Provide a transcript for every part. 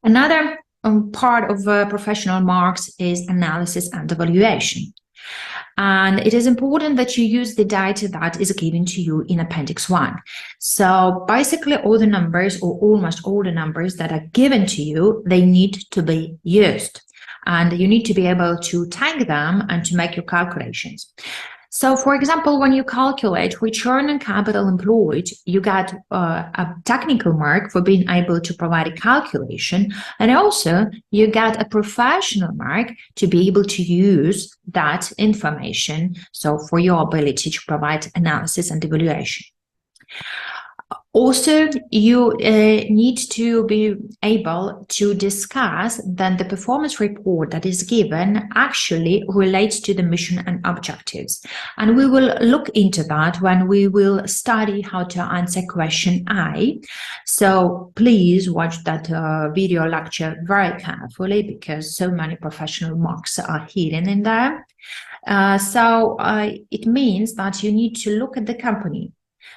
Another part of professional marks is analysis and evaluation. And it is important that you use the data that is given to you in Appendix 1. So basically all the numbers, or almost all the numbers that are given to you, they need to be used. And you need to be able to tag them and to make your calculations. So, for example, when you calculate return on capital employed, you get a technical mark for being able to provide a calculation, and also you get a professional mark to be able to use that information, so for your ability to provide analysis and evaluation. Also, you need to be able to discuss that the performance report that is given actually relates to the mission and objectives. And we will look into that when we will study how to answer question A. So please watch that video lecture very carefully, because so many professional marks are hidden in there. It means that you need to look at the company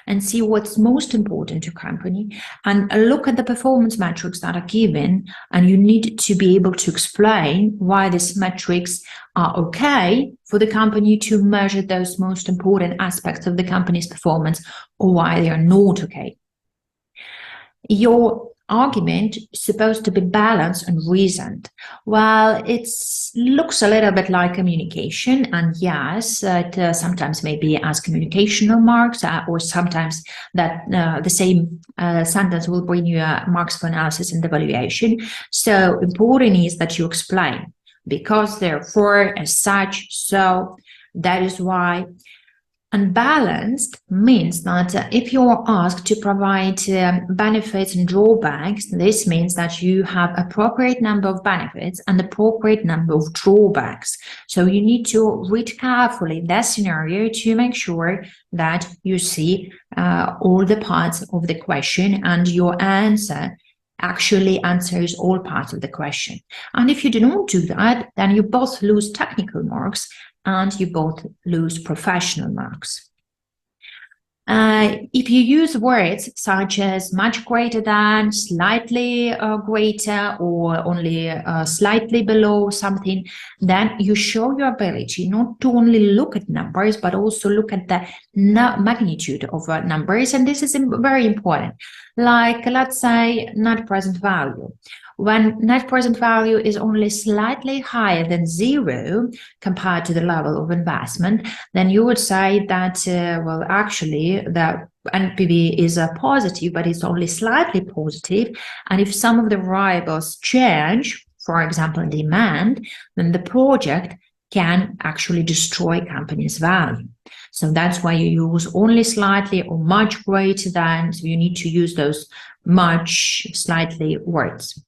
and see what's most important to company, and look at the performance metrics that are given, and you need to be able to explain why these metrics are okay for the company to measure those most important aspects of the company's performance, or why they are not okay. Your argument is supposed to be balanced and reasoned. Well, it looks a little bit like communication, and yes, it sometimes may be as communicational marks, or sometimes that the same sentence will bring you marks for analysis and evaluation. So important is that you explain, because therefore, as such, so that is why. Unbalanced means that if you are asked to provide benefits and drawbacks, this means that you have appropriate number of benefits and appropriate number of drawbacks. So you need to read carefully that scenario to make sure that you see all the parts of the question, and your answer actually answers all parts of the question. And if you do not do that, then you both lose technical marks and you both lose professional marks. If you use words such as much greater than, slightly greater, or only slightly below something, then you show your ability not to only look at numbers, but also look at the magnitude of numbers. And this is very important. Like, let's say, net present value. When net present value is only slightly higher than 0 compared to the level of investment, then you would say that, well, actually, the NPV is positive, but it's only slightly positive. And if some of the variables change, for example, demand, then the project can actually destroy company's value. So that's why you use only slightly or much greater than. So you need to use those much, slightly words.